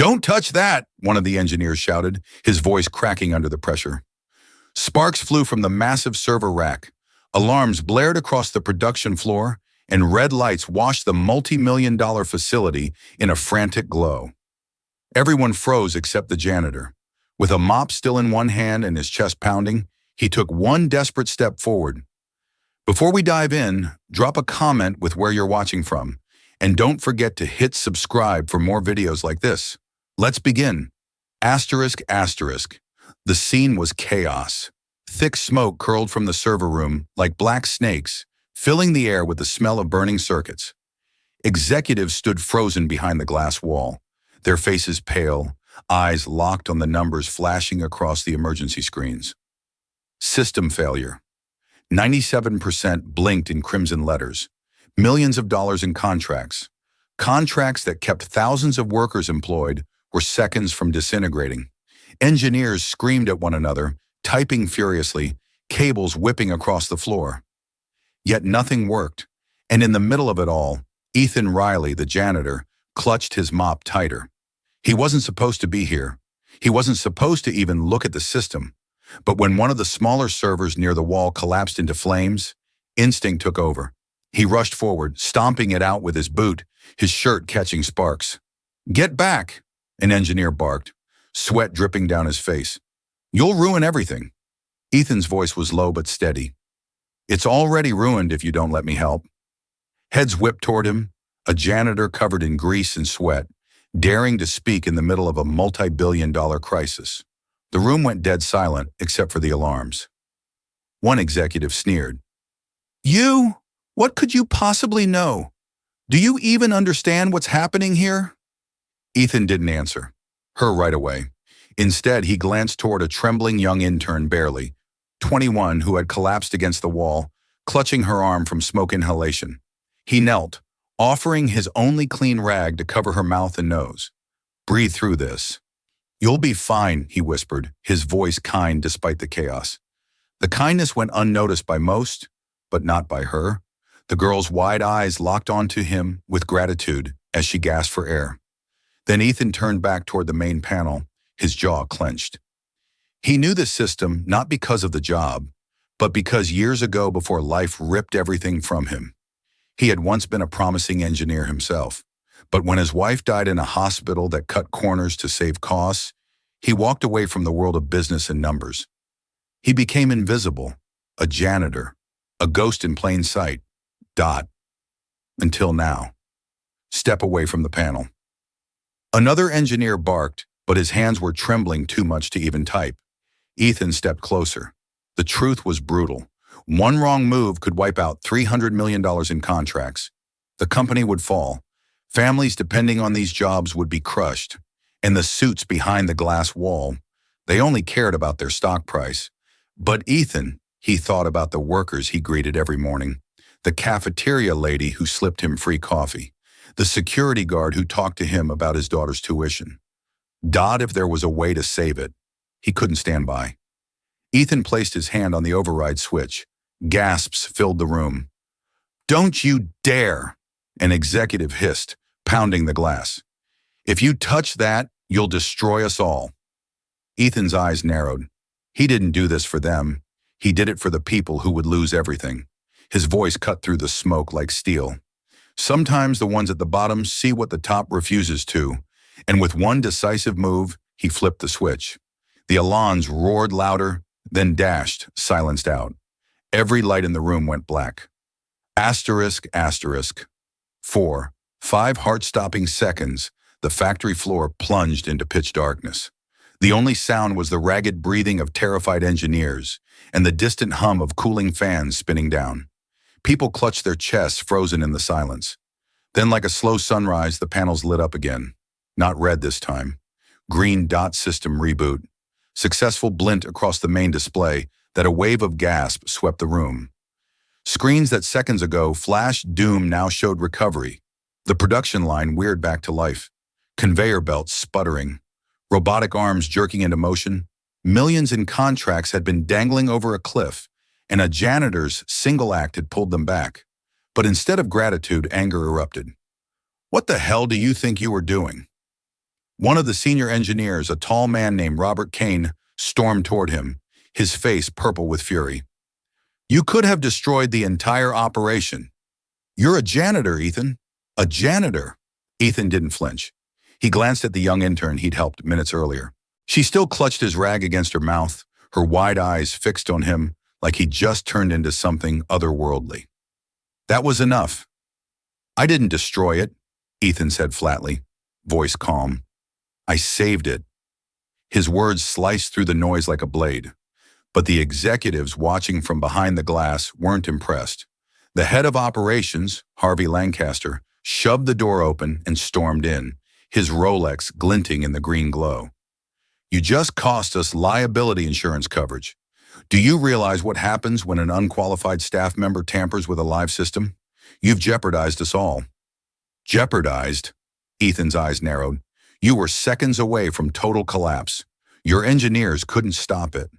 "Don't touch that," one of the engineers shouted, his voice cracking under the pressure. Sparks flew from the massive server rack. Alarms blared across the production floor, and red lights washed the multi-million-dollar facility in a frantic glow. Everyone froze except the janitor. With a mop still in one hand and his chest pounding, he took one desperate step forward. Before we dive in, drop a comment with where you're watching from, and don't forget to hit subscribe for more videos like this. Let's begin. Asterisk, asterisk. The scene was chaos. Thick smoke curled from the server room like black snakes, filling the air with the smell of burning circuits. Executives stood frozen behind the glass wall, their faces pale, eyes locked on the numbers flashing across the emergency screens. System failure. 97% blinked in crimson letters. Millions of dollars in contracts. Contracts that kept thousands of workers employed were seconds from disintegrating. Engineers screamed at one another, typing furiously, cables whipping across the floor. Yet nothing worked, and in the middle of it all, Ethan Riley, the janitor, clutched his mop tighter. He wasn't supposed to be here. He wasn't supposed to even look at the system. But when one of the smaller servers near the wall collapsed into flames, instinct took over. He rushed forward, stomping it out with his boot, his shirt catching sparks. "Get back," an engineer barked, sweat dripping down his face. "You'll ruin everything." Ethan's voice was low but steady. "It's already ruined if you don't let me help." Heads whipped toward him, a janitor covered in grease and sweat, daring to speak in the middle of a multi-billion-dollar crisis. The room went dead silent except for the alarms. One executive sneered. "You? What could you possibly know? Do you even understand what's happening here?" Ethan didn't answer her right away. Instead, he glanced toward a trembling young intern, barely 21, who had collapsed against the wall, clutching her arm from smoke inhalation. He knelt, offering his only clean rag to cover her mouth and nose. "Breathe through this." "You'll be fine," he whispered, his voice kind despite the chaos. The kindness went unnoticed by most, but not by her. The girl's wide eyes locked onto him with gratitude as she gasped for air. Then Ethan turned back toward the main panel, his jaw clenched. He knew the system not because of the job, but because years ago, before life ripped everything from him, he had once been a promising engineer himself. But when his wife died in a hospital that cut corners to save costs, he walked away from the world of business and numbers. He became invisible, a janitor, a ghost in plain sight. Until now. Step away from the panel. Another engineer barked, but his hands were trembling too much to even type. Ethan stepped closer. The truth was brutal. One wrong move could wipe out $300 million in contracts. The company would fall. Families depending on these jobs would be crushed. And the suits behind the glass wall, they only cared about their stock price. But Ethan, he thought about the workers he greeted every morning. The cafeteria lady who slipped him free coffee. The security guard who talked to him about his daughter's tuition. If there was a way to save it, he couldn't stand by. Ethan placed his hand on the override switch. Gasps filled the room. "Don't you dare!" an executive hissed, pounding the glass. "If you touch that, you'll destroy us all." Ethan's eyes narrowed. He didn't do this for them. He did it for the people who would lose everything. His voice cut through the smoke like steel. Sometimes the ones at the bottom see what the top refuses to, and with one decisive move, he flipped the switch. The Alans roared louder, then dashed, silenced out. Every light in the room went black. Asterisk, asterisk. For 5 heart-stopping seconds, the factory floor plunged into pitch darkness. The only sound was the ragged breathing of terrified engineers and the distant hum of cooling fans spinning down. People clutched their chests, frozen in the silence. Then, like a slow sunrise, the panels lit up again. Not red this time. Green dot system reboot. Successful blint across the main display that a wave of gasp swept the room. Screens that seconds ago flashed doom now showed recovery. The production line veered back to life. Conveyor belts sputtering. Robotic arms jerking into motion. Millions in contracts had been dangling over a cliff, and a janitor's single act had pulled them back. But instead of gratitude, anger erupted. "What the hell do you think you were doing?" One of the senior engineers, a tall man named Robert Kane, stormed toward him, his face purple with fury. You could have destroyed the entire operation. You're a janitor, Ethan. A janitor. Ethan didn't flinch. He glanced at the young intern he'd helped minutes earlier. She still clutched his rag against her mouth, her wide eyes fixed on him like he'd just turned into something otherworldly. That was enough. I didn't destroy it, Ethan said flatly, voice calm. I saved it. His words sliced through the noise like a blade. But the executives watching from behind the glass weren't impressed. The head of operations, Harvey Lancaster, shoved the door open and stormed in, his Rolex glinting in the green glow. You just cost us liability insurance coverage. Do you realize what happens when an unqualified staff member tampers with a live system? You've jeopardized us all. Jeopardized? Ethan's eyes narrowed. You were seconds away from total collapse. Your engineers couldn't stop it.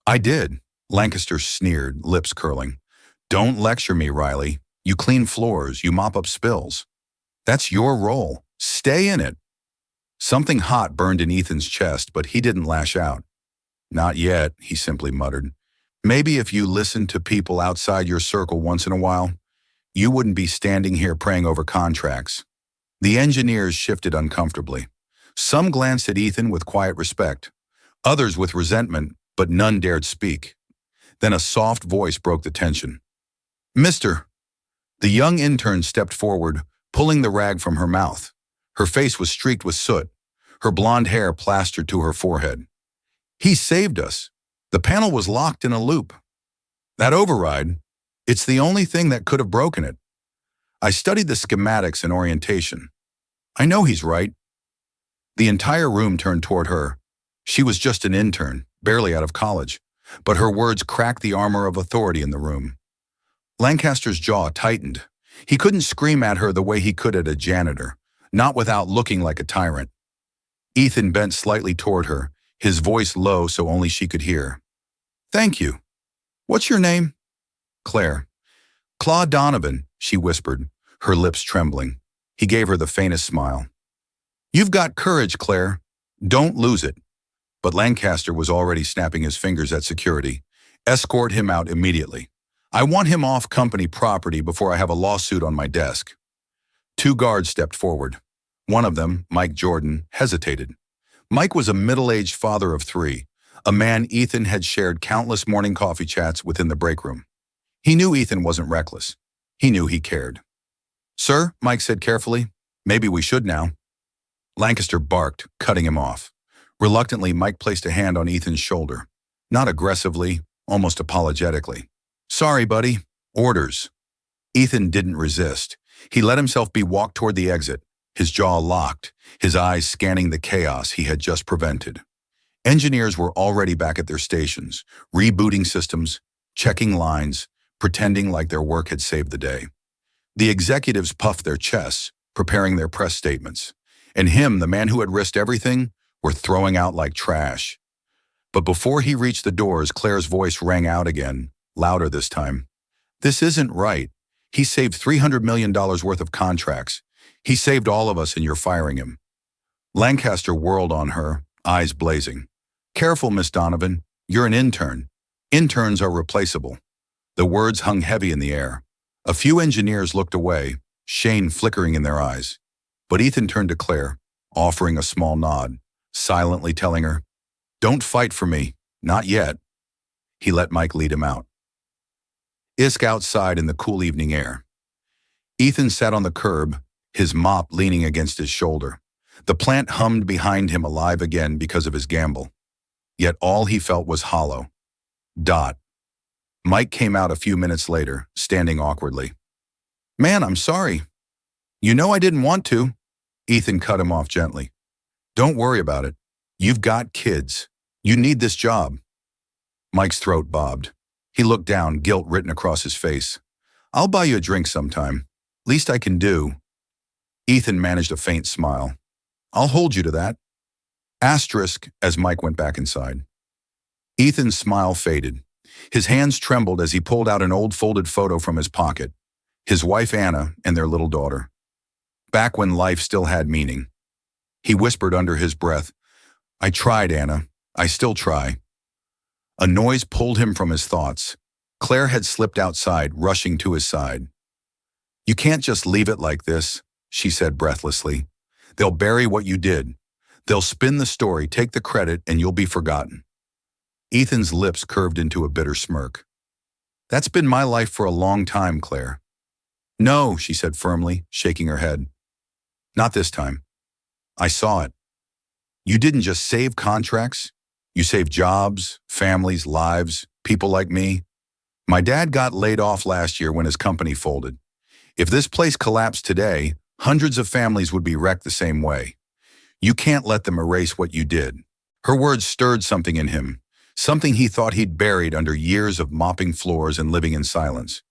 I did, Lancaster sneered, lips curling. Don't lecture me, Riley. You clean floors, you mop up spills. That's your role. Stay in it. Something hot burned in Ethan's chest, but he didn't lash out. Not yet, he simply muttered. Maybe if you listened to people outside your circle once in a while, you wouldn't be standing here praying over contracts. The engineers shifted uncomfortably. Some glanced at Ethan with quiet respect, others with resentment, but none dared speak. Then a soft voice broke the tension. Mister. The young intern stepped forward, pulling the rag from her mouth. Her face was streaked with soot, her blonde hair plastered to her forehead. He saved us. The panel was locked in a loop. That override, it's the only thing that could have broken it. I studied the schematics and orientation. I know he's right. The entire room turned toward her. She was just an intern, barely out of college, but her words cracked the armor of authority in the room. Lancaster's jaw tightened. He couldn't scream at her the way he could at a janitor, not without looking like a tyrant. Ethan bent slightly toward her, his voice low so only she could hear. Thank you. What's your name? Claire. Claude Donovan, she whispered, her lips trembling. He gave her the faintest smile. You've got courage, Claire. Don't lose it. But Lancaster was already snapping his fingers at security. Escort him out immediately. I want him off company property before I have a lawsuit on my desk. Two guards stepped forward. One of them, Mike Jordan, hesitated. Mike was a middle-aged father of three, a man Ethan had shared countless morning coffee chats with in the break room. He knew Ethan wasn't reckless. He knew he cared. Sir, Mike said carefully, maybe we should now. Lancaster barked, cutting him off. Reluctantly, Mike placed a hand on Ethan's shoulder. Not aggressively, almost apologetically. Sorry, buddy. Orders. Ethan didn't resist. He let himself be walked toward the exit, his jaw locked, his eyes scanning the chaos he had just prevented. Engineers were already back at their stations, rebooting systems, checking lines, pretending like their work had saved the day. The executives puffed their chests, preparing their press statements. And him, the man who had risked everything, were throwing out like trash. But before he reached the doors, Claire's voice rang out again, louder this time. This isn't right. He saved $300 million worth of contracts. He saved all of us and you're firing him. Lancaster whirled on her, eyes blazing. Careful, Miss Donovan. You're an intern. Interns are replaceable. The words hung heavy in the air. A few engineers looked away, shame flickering in their eyes. But Ethan turned to Claire, offering a small nod, silently telling her, Don't fight for me. Not yet. He let Mike lead him out. Isk outside in the cool evening air. Ethan sat on the curb, his mop leaning against his shoulder. The plant hummed behind him alive again because of his gamble. Yet all he felt was hollow. Dot. Mike came out a few minutes later, standing awkwardly. Man, I'm sorry. You know I didn't want to. Ethan cut him off gently. Don't worry about it. You've got kids. You need this job. Mike's throat bobbed. He looked down, guilt written across his face. I'll buy you a drink sometime. Least I can do. Ethan managed a faint smile. I'll hold you to that. Asterisk as Mike went back inside. Ethan's smile faded. His hands trembled as he pulled out an old folded photo from his pocket. His wife Anna and their little daughter. Back when life still had meaning. He whispered under his breath, "I tried, Anna. I still try." A noise pulled him from his thoughts. Claire had slipped outside, rushing to his side. "You can't just leave it like this," she said breathlessly. "They'll bury what you did. They'll spin the story, take the credit, and you'll be forgotten." Ethan's lips curved into a bitter smirk. "That's been my life for a long time, Claire." "No," she said firmly, shaking her head. "Not this time. I saw it. You didn't just save contracts. You saved jobs, families, lives, people like me. My dad got laid off last year when his company folded. If this place collapsed today, hundreds of families would be wrecked the same way. You can't let them erase what you did." Her words stirred something in him, something he thought he'd buried under years of mopping floors and living in silence.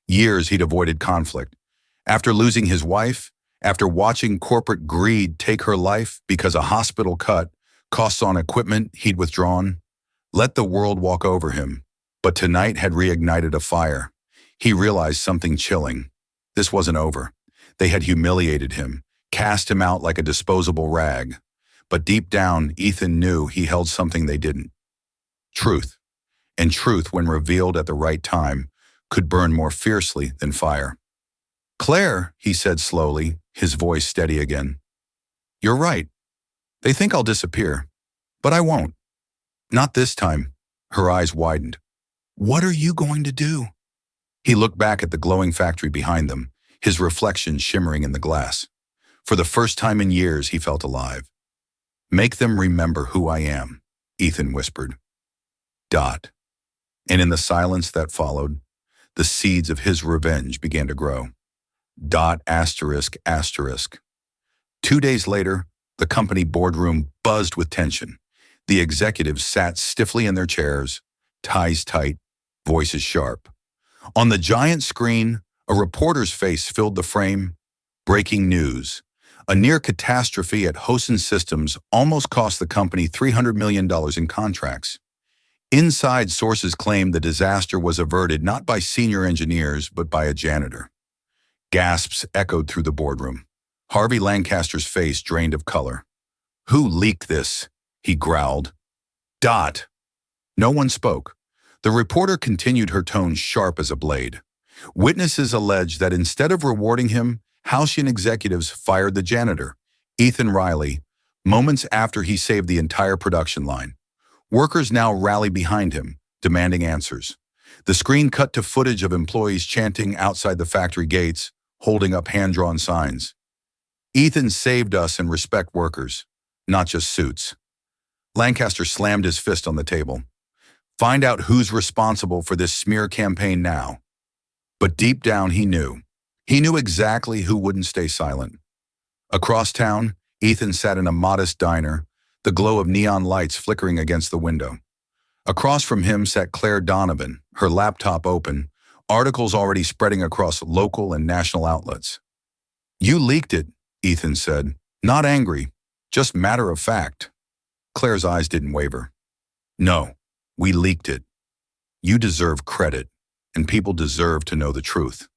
Years he'd avoided conflict. After losing his wife, after watching corporate greed take her life because a hospital cut costs on equipment he'd withdrawn, let the world walk over him. But tonight had reignited a fire. He realized something chilling. This wasn't over. They had humiliated him, cast him out like a disposable rag. But deep down, Ethan knew he held something they didn't. Truth. And truth, when revealed at the right time, could burn more fiercely than fire. "Claire," he said slowly, his voice steady again. "You're right. They think I'll disappear. But I won't. Not this time." Her eyes widened. "What are you going to do?" He looked back at the glowing factory behind them, his reflection shimmering in the glass. For the first time in years, he felt alive. "Make them remember who I am," Ethan whispered. Dot. And in the silence that followed, the seeds of his revenge began to grow. Dot asterisk asterisk. 2 days later, the company boardroom buzzed with tension. The executives sat stiffly in their chairs, ties tight, voices sharp. On the giant screen, a reporter's face filled the frame. Breaking news. A near catastrophe at Hosen Systems almost cost the company $300 million in contracts. Inside sources claimed the disaster was averted not by senior engineers, but by a janitor. Gasps echoed through the boardroom. Harvey Lancaster's face drained of color. "Who leaked this?" he growled. "Dot." No one spoke. The reporter continued, her tone sharp as a blade. Witnesses alleged that instead of rewarding him, Halcyon executives fired the janitor, Ethan Riley, moments after he saved the entire production line. Workers now rally behind him, demanding answers. The screen cut to footage of employees chanting outside the factory gates, holding up hand-drawn signs. "Ethan saved us and respect workers, not just suits." Lancaster slammed his fist on the table. "Find out who's responsible for this smear campaign now." But deep down he knew. He knew exactly who wouldn't stay silent. Across town, Ethan sat in a modest diner, the glow of neon lights flickering against the window. Across from him sat Claire Donovan, her laptop open, articles already spreading across local and national outlets. "You leaked it," Ethan said, not angry, just matter of fact. Claire's eyes didn't waver. "No, we leaked it. You deserve credit, and people deserve to know the truth."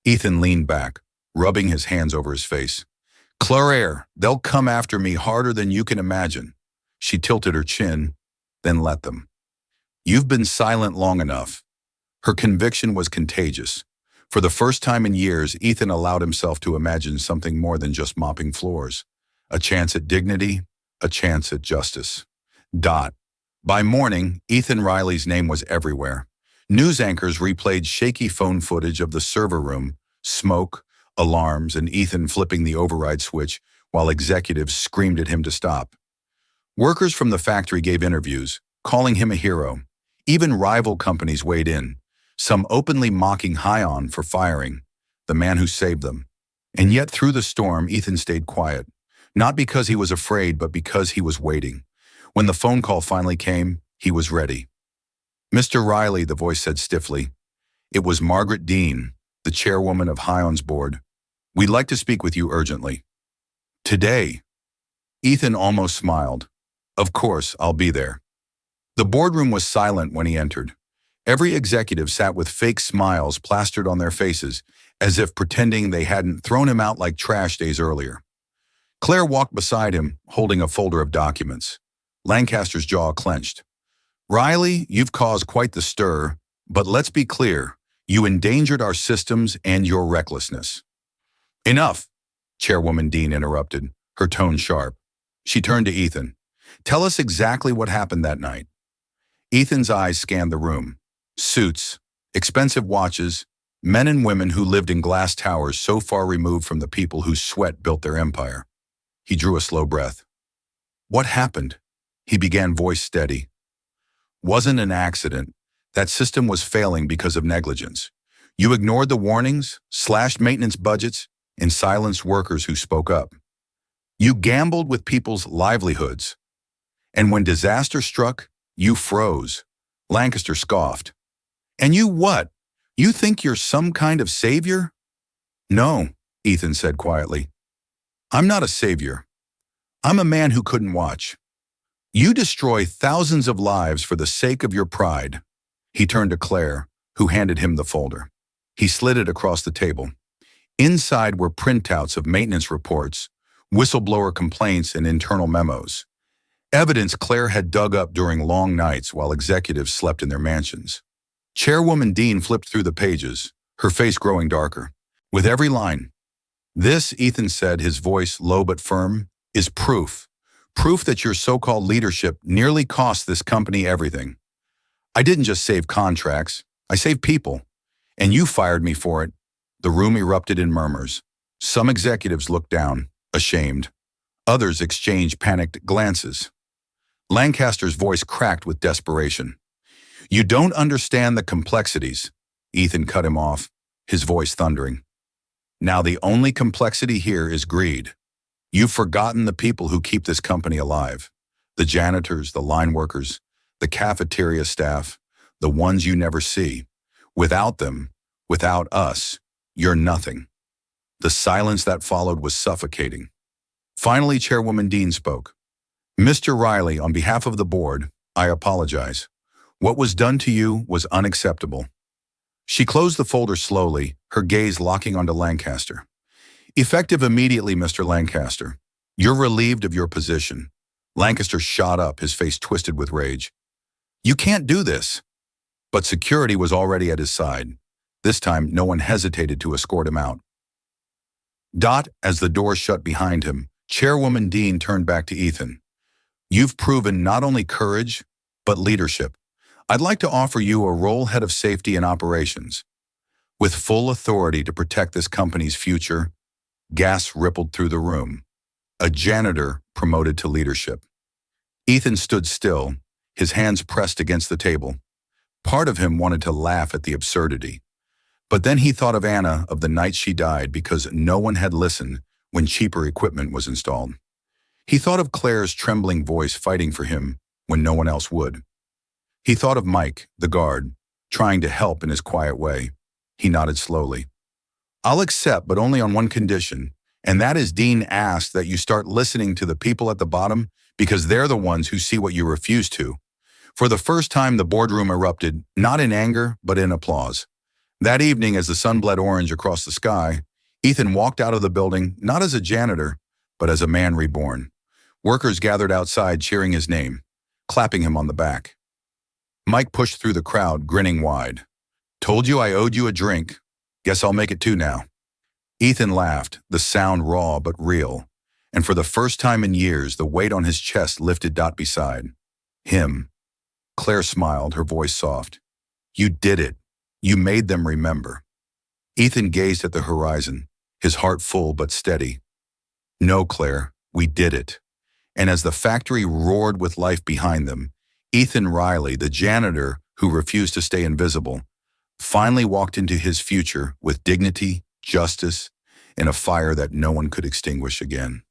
Ethan leaned back, rubbing his hands over his face. "Claire, they'll come after me harder than you can imagine." She tilted her chin, then let them. "You've been silent long enough." Her conviction was contagious. For the first time in years, Ethan allowed himself to imagine something more than just mopping floors. A chance at dignity, a chance at justice. Dot. By morning, Ethan Riley's name was everywhere. News anchors replayed shaky phone footage of the server room, smoke, alarms, and Ethan flipping the override switch while executives screamed at him to stop. Workers from the factory gave interviews, calling him a hero. Even rival companies weighed in, some openly mocking Hyon for firing, the man who saved them. And yet through the storm, Ethan stayed quiet, not because he was afraid, but because he was waiting. When the phone call finally came, he was ready. "Mr. Riley," the voice said stiffly. It was Margaret Dean, the chairwoman of Hyon's board. "We'd like to speak with you urgently." "Today?" Ethan almost smiled. "Of course, I'll be there." The boardroom was silent when he entered. Every executive sat with fake smiles plastered on their faces, as if pretending they hadn't thrown him out like trash days earlier. Claire walked beside him, holding a folder of documents. Lancaster's jaw clenched. Riley, you've caused quite the stir, but let's be clear. You endangered our systems and your recklessness. Enough, Chairwoman Dean interrupted, her tone sharp. She turned to Ethan. Tell us exactly what happened that night. Ethan's eyes scanned the room. Suits, expensive watches, men and women who lived in glass towers so far removed from the people whose sweat built their empire. He drew a slow breath. What happened? He began, voice steady. Wasn't an accident. That system was failing because of negligence. You ignored the warnings, slashed maintenance budgets, and silenced workers who spoke up. You gambled with people's livelihoods. And when disaster struck, you froze. Lancaster scoffed. And you what? You think you're some kind of savior? No, Ethan said quietly. I'm not a savior. I'm a man who couldn't watch. You destroy thousands of lives for the sake of your pride. He turned to Claire, who handed him the folder. He slid it across the table. Inside were printouts of maintenance reports, whistleblower complaints, and internal memos. Evidence Claire had dug up during long nights while executives slept in their mansions. Chairwoman Dean flipped through the pages, her face growing darker. With every line, this, Ethan said, his voice low but firm, is proof. Proof that your so-called leadership nearly cost this company everything. I didn't just save contracts, I saved people. And you fired me for it. The room erupted in murmurs. Some executives looked down, ashamed. Others exchanged panicked glances. Lancaster's voice cracked with desperation. You don't understand the complexities. Ethan cut him off, his voice thundering. Now the only complexity here is greed. You've forgotten the people who keep this company alive. The janitors, the line workers, the cafeteria staff, the ones you never see. Without them, without us, you're nothing. The silence that followed was suffocating. Finally, Chairwoman Dean spoke. Mr. Riley, on behalf of the board, I apologize. What was done to you was unacceptable. She closed the folder slowly, her gaze locking onto Lancaster. Effective immediately, Mr. Lancaster. You're relieved of your position. Lancaster shot up, his face twisted with rage. You can't do this. But security was already at his side. This time, no one hesitated to escort him out. As the door shut behind him, Chairwoman Dean turned back to Ethan. You've proven not only courage, but leadership. I'd like to offer you a role head of safety and operations. With full authority to protect this company's future, gas rippled through the room. A janitor promoted to leadership. Ethan stood still, his hands pressed against the table. Part of him wanted to laugh at the absurdity. But then he thought of Anna, of the night she died because no one had listened when cheaper equipment was installed. He thought of Claire's trembling voice fighting for him when no one else would. He thought of Mike, the guard, trying to help in his quiet way. He nodded slowly. I'll accept, but only on one condition, and that is Dean asked that you start listening to the people at the bottom because they're the ones who see what you refuse to. For the first time, the boardroom erupted, not in anger, but in applause. That evening, as the sun bled orange across the sky, Ethan walked out of the building, not as a janitor, but as a man reborn. Workers gathered outside cheering his name, clapping him on the back. Mike pushed through the crowd, grinning wide. Told you I owed you a drink. Guess I'll make it two now. Ethan laughed, the sound raw but real, and for the first time in years, the weight on his chest lifted. Beside him. Claire smiled, her voice soft. You did it. You made them remember. Ethan gazed at the horizon, his heart full but steady. No, Claire, we did it. And as the factory roared with life behind them, Ethan Riley, the janitor who refused to stay invisible, finally walked into his future with dignity, justice, and a fire that no one could extinguish again.